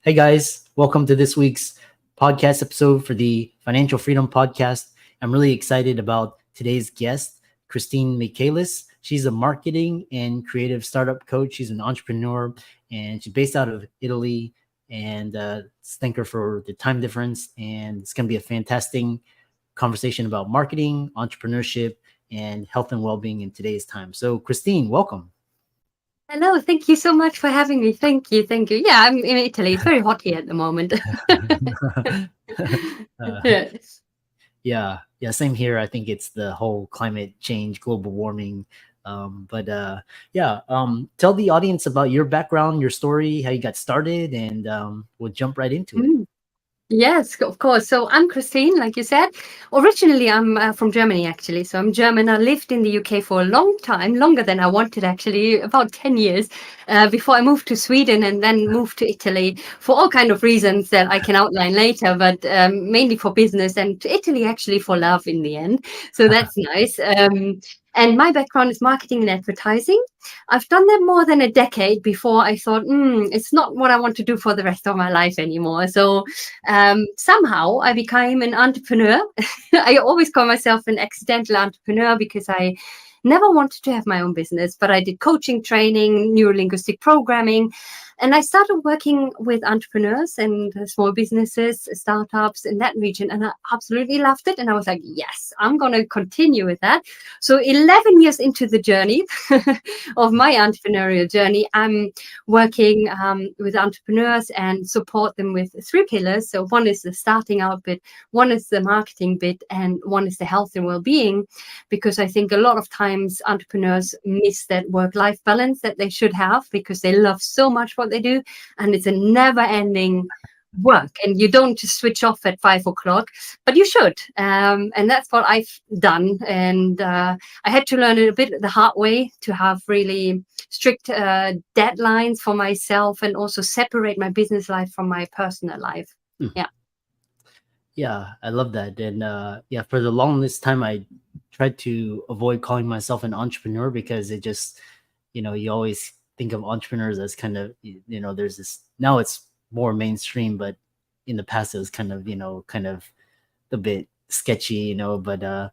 Hey guys, welcome to this week's podcast episode for the Financial Freedom Podcast. I'm really excited about today's guest, Christine Michaelis. She's a marketing and creative startup coach. She's an entrepreneur and she's based out of Italy. And thank her for the time difference. And it's going to be a fantastic conversation about marketing, entrepreneurship, and health and well-being in today's time. So, Christine, welcome. Hello, thank you so much for having me. Thank you. Yeah, I'm in Italy. It's very hot here at the moment. Yeah, same here. I think it's the whole climate change, global warming. Tell the audience about your background, your story, how you got started, and we'll jump right into it. Yes, of course. So I'm Christine, like you said. Originally, I'm from Germany, actually. So I'm German. I lived in the UK for a long time, longer than I wanted, actually, about 10 years before I moved to Sweden and then moved to Italy for all kind of reasons that I can outline later, but mainly for business and to Italy, actually, for love in the end. So that's nice. And my background is marketing and advertising. I've done that more than a decade before I thought, it's not what I want to do for the rest of my life anymore. So somehow I became an entrepreneur. I always call myself an accidental entrepreneur because I never wanted to have my own business, but I did coaching training, neurolinguistic programming, and I started working with entrepreneurs and small businesses, startups in that region. And I absolutely loved it. And I was like, yes, I'm going to continue with that. So 11 years into the journey of my entrepreneurial journey, I'm working with entrepreneurs and support them with 3 pillars. So one is the starting out bit, one is the marketing bit, and one is the health and well-being, because I think a lot of times entrepreneurs miss that work-life balance that they should have because they love so much what they do, and it's a never-ending work, and you don't just switch off at 5 o'clock, but you should, and that's what I've done. And I had to learn it a bit the hard way, to have really strict deadlines for myself and also separate my business life from my personal life. Yeah, I love that. And for the longest time I tried to avoid calling myself an entrepreneur because it just, you always think of entrepreneurs as kind of, there's this, now it's more mainstream, but in the past it was kind of a bit sketchy, but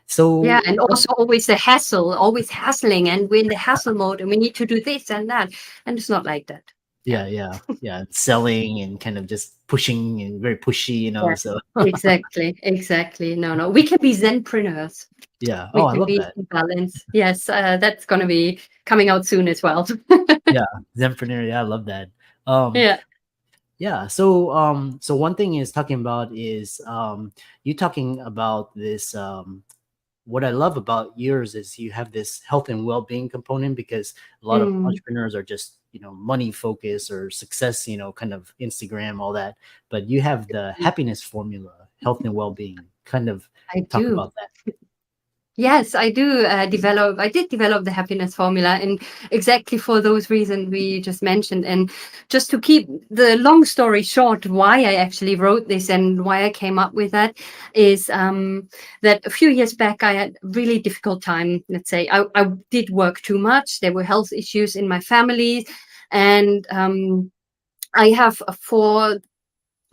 so yeah, and also always the hassle, always hassling, and we're in the hassle mode and we need to do this and that, and it's not like that. Yeah. Selling and kind of just pushing and very pushy, so exactly. No, we can be zenpreneurs. Yeah. We I can love be that. in balance. Yes, that's going to be coming out soon as well. Yeah, zenpreneur. Yeah, I love that. Yeah. So one thing is talking about is you talking about this. What I love about yours is you have this health and well-being component, because a lot of entrepreneurs are just money focused or success, kind of Instagram, all that, but you have the happiness formula, health and well-being. Kind of talk about that. Yes, I do I did develop the happiness formula, and exactly for those reasons we just mentioned. And just to keep the long story short, why I actually wrote this and why I came up with that is that a few years back I had a really difficult time. Let's say I did work too much. There were health issues in my family, and I have for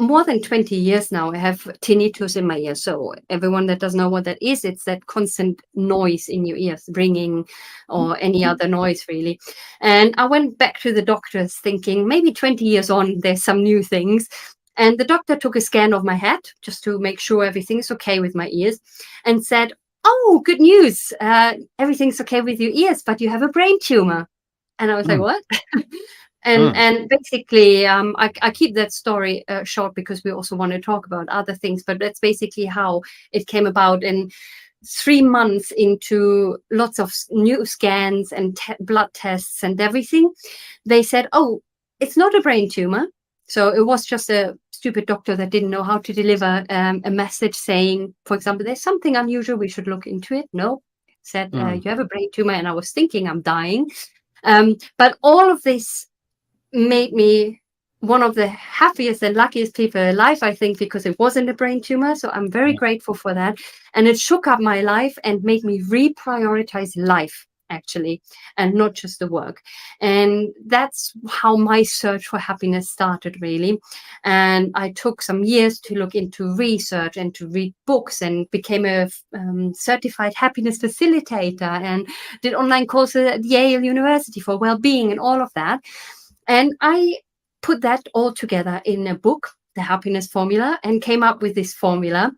more than 20 years now, I have tinnitus in my ear. So everyone that doesn't know what that is, it's that constant noise in your ears, ringing or any other noise, really. And I went back to the doctors thinking maybe 20 years on, there's some new things. And the doctor took a scan of my head just to make sure everything's okay with my ears, and said, "Oh, good news. Everything's okay with your ears, but you have a brain tumor." And I was like, "What?" And basically, I keep that story short because we also want to talk about other things, but that's basically how it came about. And 3 months into lots of new scans and blood tests and everything, they said, "Oh, it's not a brain tumor." So it was just a stupid doctor that didn't know how to deliver a message saying, for example, "There's something unusual, we should look into it." No, it said, "You have a brain tumor." And I was thinking I'm dying. But all of this made me one of the happiest and luckiest people alive, I think, because it wasn't a brain tumor. So I'm very grateful for that. And it shook up my life and made me reprioritize life, actually, and not just the work. And that's how my search for happiness started, really. And I took some years to look into research and to read books, and became a certified happiness facilitator, and did online courses at Yale University for well-being and all of that. And I put that all together in a book, The Happiness Formula, and came up with this formula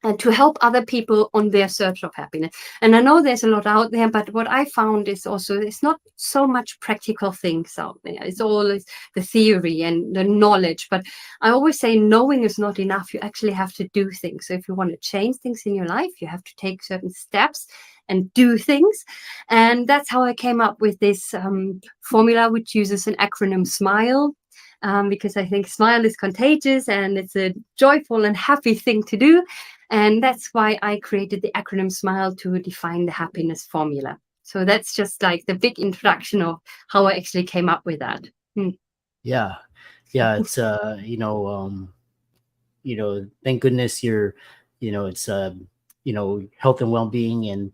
and to help other people on their search of happiness. And I know there's a lot out there, but what I found is also it's not so much practical things out there. It's always the theory and the knowledge. But I always say knowing is not enough. You actually have to do things. So if you want to change things in your life, you have to take certain steps and do things. And that's how I came up with this formula, which uses an acronym SMILE. Because I think smile is contagious and it's a joyful and happy thing to do. And that's why I created the acronym SMILE to define the happiness formula. So that's just like the big introduction of how I actually came up with that. Yeah. It's thank goodness you're, it's health and well-being, and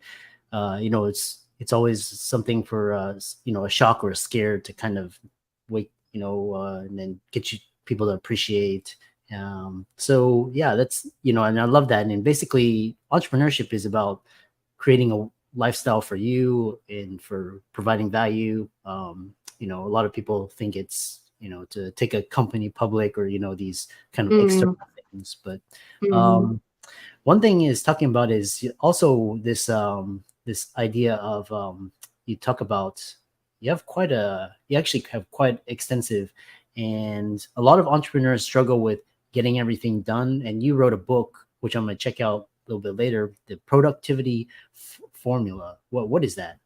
it's always something for a shock or a scare to kind of wake, and then get you people to appreciate. So yeah, that's, and I love that. And basically entrepreneurship is about creating a lifestyle for you and for providing value. A lot of people think it's, to take a company public, or, these kind of external things. But one thing is talking about is also this, this idea of, you talk about, you actually have quite extensive, and a lot of entrepreneurs struggle with getting everything done. And you wrote a book, which I'm going to check out a little bit later, the productivity formula. What is that?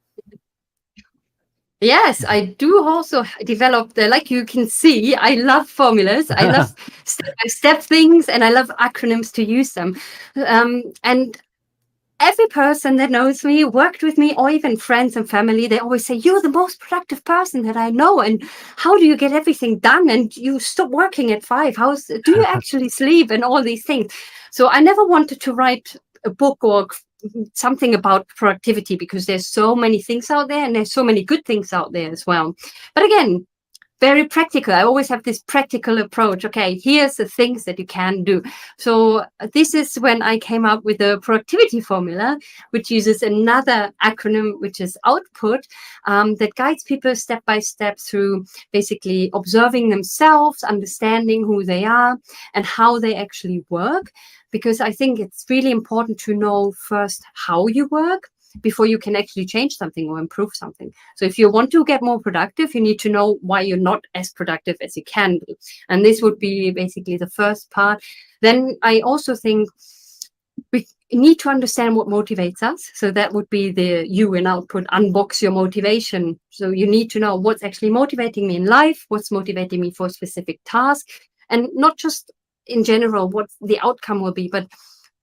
Yes, I do also develop like you can see, I love formulas. I love step-by-step things, and I love acronyms to use them. And every person that knows me, worked with me, or even friends and family, they always say, you're the most productive person that I know. And how do you get everything done? And you stop working at 5. Do you actually sleep? And all these things. So I never wanted to write a book or something about productivity, because there's so many things out there, and there's so many good things out there as well. But again, very practical. I always have this practical approach. Okay, here's the things that you can do. So this is when I came up with the productivity formula, which uses another acronym, which is output, that guides people step by step through basically observing themselves, understanding who they are and how they actually work. Because I think it's really important to know first how you work before you can actually change something or improve something. So if you want to get more productive, you need to know why you're not as productive as you can be. And this would be basically the first part. Then I also think we need to understand what motivates us. So that would be the U in output, unbox your motivation. So you need to know what's actually motivating me in life, what's motivating me for a specific task, and not just in general what the outcome will be, but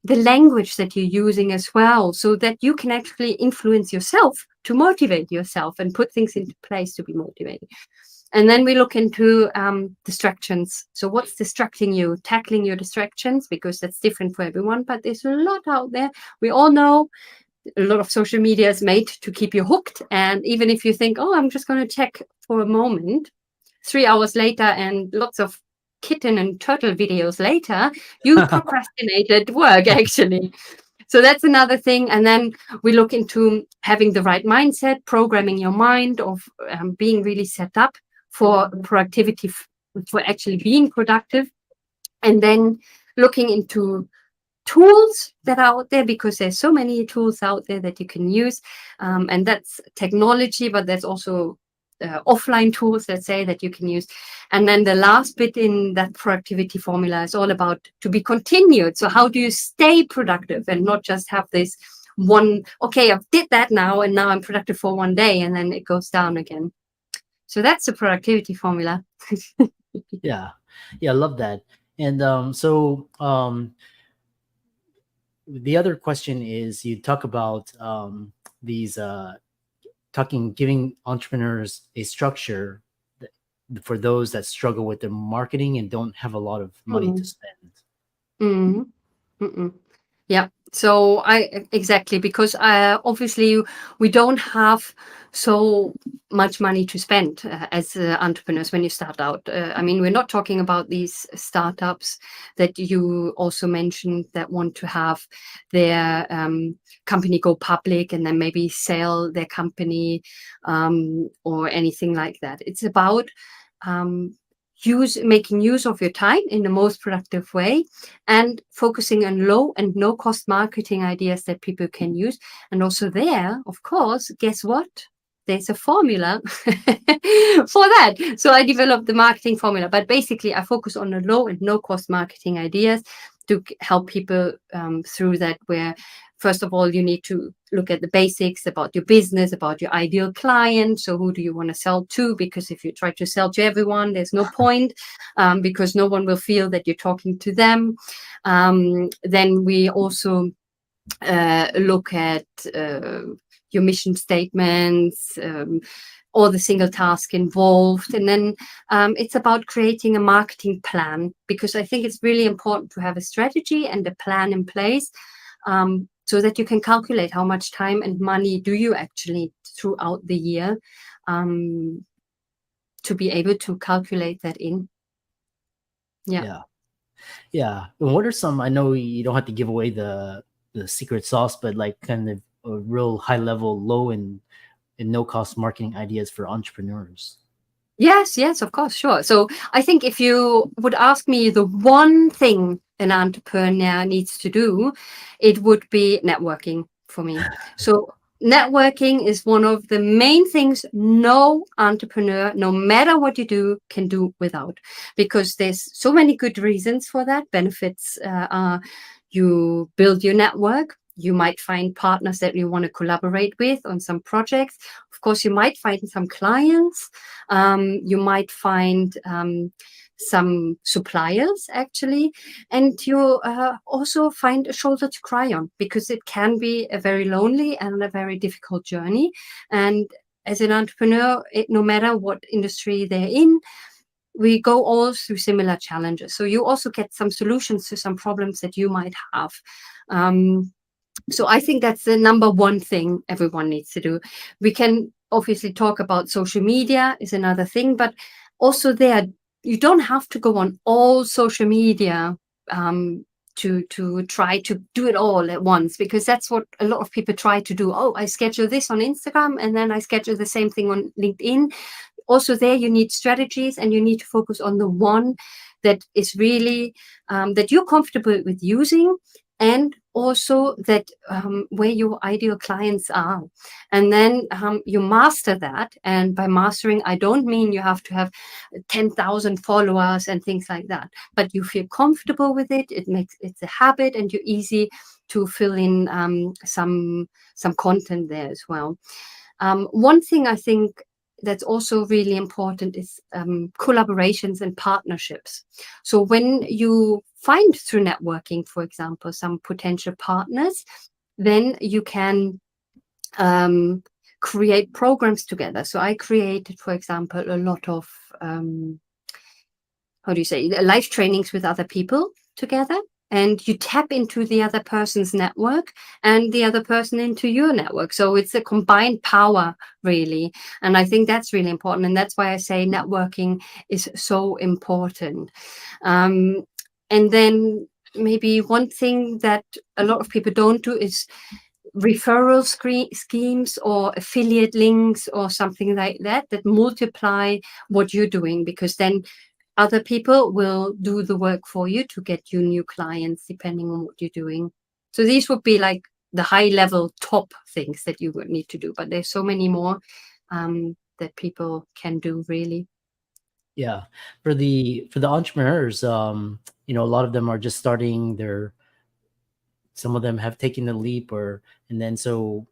the language that you're using as well, so that you can actually influence yourself to motivate yourself and put things into place to be motivated. And then we look into distractions. So what's distracting you? Tackling your distractions, because that's different for everyone, but there's a lot out there. We all know a lot of social media is made to keep you hooked. And even if you think, oh, I'm just going to check for a moment, 3 hours later and lots of kitten and turtle videos later, you procrastinated work actually. So that's another thing. And then we look into having the right mindset, programming your mind, of being really set up for productivity, for actually being productive. And then looking into tools that are out there, because there's so many tools out there that you can use. And that's technology, but there's also offline tools, let's say, that you can use. And then the last bit in that productivity formula is all about to be continued. So how do you stay productive and not just have this one, okay, I did that now and now I'm productive for one day and then it goes down again. So that's the productivity formula. Yeah, I love that. And the other question is, you talk about these giving entrepreneurs a structure for those that struggle with their marketing and don't have a lot of money to spend. Yeah. So exactly, because obviously we don't have so much money to spend as entrepreneurs when you start out. I mean, we're not talking about these startups that you also mentioned that want to have their company go public and then maybe sell their company or anything like that. It's about making use of your time in the most productive way and focusing on low and no cost marketing ideas that people can use. And also there, of course, guess what? There's a formula for that. So I developed the marketing formula, but basically I focus on the low and no cost marketing ideas to help people through that, where first of all, you need to look at the basics about your business, about your ideal client. So who do you want to sell to? Because if you try to sell to everyone, there's no point, because no one will feel that you're talking to them. Then we also look at your mission statements, all the single task involved. And then it's about creating a marketing plan, because I think it's really important to have a strategy and a plan in place, so that you can calculate how much time and money do you actually throughout the year, to be able to calculate that in. Yeah. Yeah. And what are some, I know you don't have to give away the secret sauce, but like kind of a real high level, low and no cost marketing ideas for entrepreneurs? Yes, of course, sure. So I think if you would ask me the one thing an entrepreneur needs to do, it would be networking for me. So networking is one of the main things no entrepreneur, no matter what you do, can do without, because there's so many good reasons for that. Benefits are you build your network. You might find partners that you want to collaborate with on some projects. Of course, you might find some clients. You might find some suppliers, actually, and you also find a shoulder to cry on, because it can be a very lonely and a very difficult journey. And as an entrepreneur, no matter what industry they're in, we go all through similar challenges. So you also get some solutions to some problems that you might have. So I think that's the number one thing everyone needs to do. We can obviously talk about social media is another thing, but also there, you don't have to go on all social media to try to do it all at once, because that's what a lot of people try to do. Oh, I schedule this on Instagram and then I schedule the same thing on LinkedIn. Also there, you need strategies, and you need to focus on the one that is really that you're comfortable with using, and also that where your ideal clients are. And then you master that. And by mastering, I don't mean you have to have 10,000 followers and things like that, but you feel comfortable with it. It's a habit, and you're easy to fill in some content there as well. One thing I think that's also really important is collaborations and partnerships. So when you find through networking, for example, some potential partners, then you can create programs together. So I created, for example, a lot of life trainings with other people together. And you tap into the other person's network and the other person into your network. So it's a combined power, really. And I think that's really important. And that's why I say networking is so important. And then maybe one thing that a lot of people don't do is referral schemes or affiliate links or something like that multiply what you're doing, because then other people will do the work for you to get you new clients, depending on what you're doing. So these would be like the high level top things that you would need to do, but there's so many more that people can do, really. Yeah. For the entrepreneurs, a lot of them are just starting some of them have taken the leap, and then so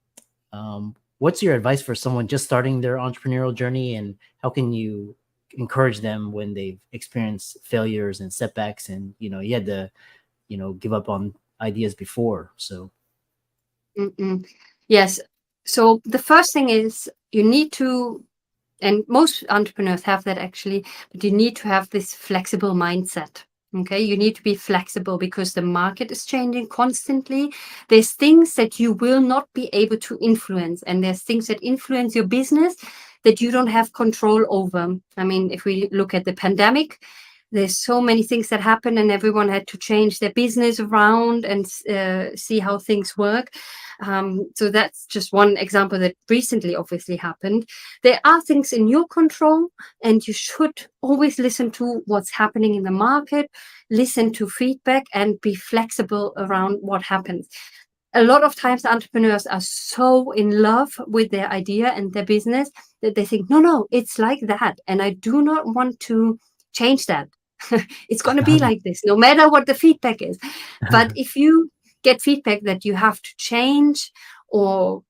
what's your advice for someone just starting their entrepreneurial journey, and how can you encourage them when they've experienced failures and setbacks, and you had to give up on ideas before? So yes, so the first thing is you need to, and most entrepreneurs have that actually, but you need to have this flexible mindset. Okay, you need to be flexible because the market is changing constantly. There's things that you will not be able to influence, and there's things that influence your business that you don't have control over. I mean, if we look at the pandemic, there's so many things that happen, and everyone had to change their business around and see how things work. So that's just one example that recently obviously happened. There are things in your control, and you should always listen to what's happening in the market, listen to feedback, and be flexible around what happens. A lot of times entrepreneurs are so in love with their idea and their business that they think, no, it's like that, and I do not want to change that. It's going to be like this no matter what the feedback is. But if you get feedback that you have to change, or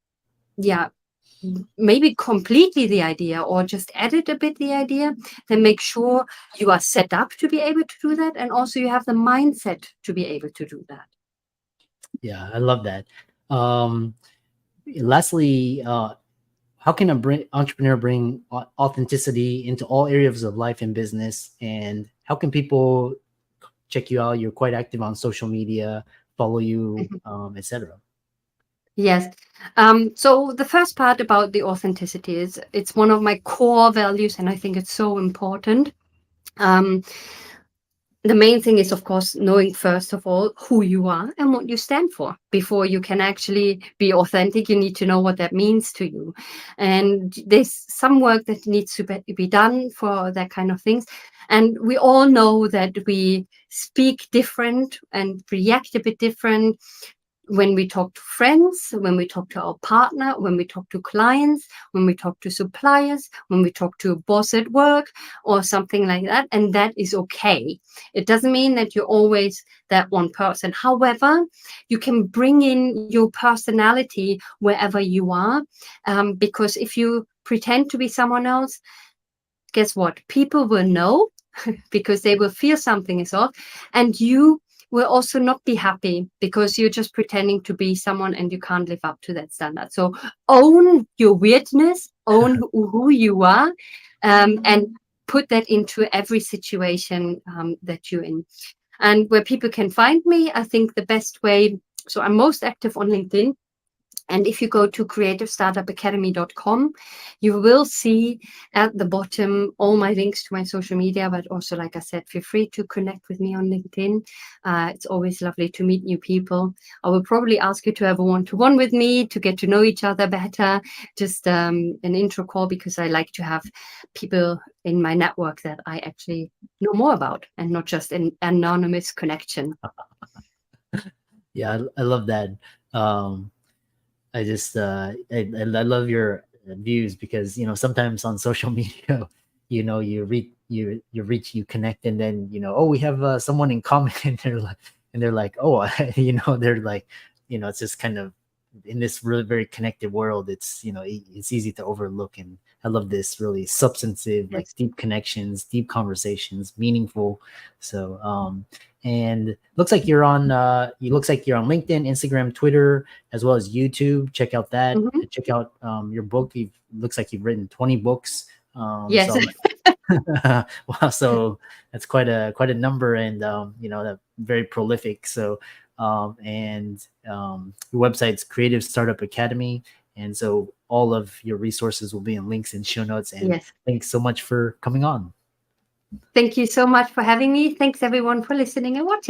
maybe completely the idea, or just edit a bit the idea, then make sure you are set up to be able to do that, and also you have the mindset to be able to do that. Yeah, I love that. Lastly, how can entrepreneur bring authenticity into all areas of life and business? And how can people check you out? You're quite active on social media, follow you, etc. Yes. So the first part about the authenticity is it's one of my core values, and I think it's so important. The main thing is, of course, knowing first of all who you are and what you stand for. Before you can actually be authentic, you need to know what that means to you. And there's some work that needs to be done for that kind of things. And we all know that we speak different and react a bit different when we talk to friends, when we talk to our partner, when we talk to clients, when we talk to suppliers, when we talk to a boss at work or something like that. And that is okay. It doesn't mean that you're always that one person. However, you can bring in your personality wherever you are, because if you pretend to be someone else, guess what? People will know because they will feel something is off, and you will also not be happy because you're just pretending to be someone and you can't live up to that standard. So own your weirdness, own who you are, and put that into every situation that you're in. And where people can find me, I think the best way, so I'm most active on LinkedIn. And if you go to creativestartupacademy.com, you will see at the bottom all my links to my social media. But also, like I said, feel free to connect with me on LinkedIn. It's always lovely to meet new people. I will probably ask you to have a one-to-one with me to get to know each other better. Just an intro call, because I like to have people in my network that I actually know more about, and not just an anonymous connection. Yeah, I love that. I just I love your views, because sometimes on social media, you connect, and then oh, we have someone in common, and they're like oh they're like it's just kind of in this really very connected world. It's it's easy to overlook, and I love this really substantive, like Yes. deep connections, deep conversations, meaningful. So and looks like you're on LinkedIn, Instagram, Twitter, as well as YouTube. Check out that. Mm-hmm. Check out your book. Looks like you've written 20 books. Yes. Wow, so that's quite a number, and very prolific. So your website's Creative Startup Academy, and so all of your resources will be in links and show notes. And Yes. thanks so much for coming on. Thank you so much for having me. Thanks everyone for listening and watching.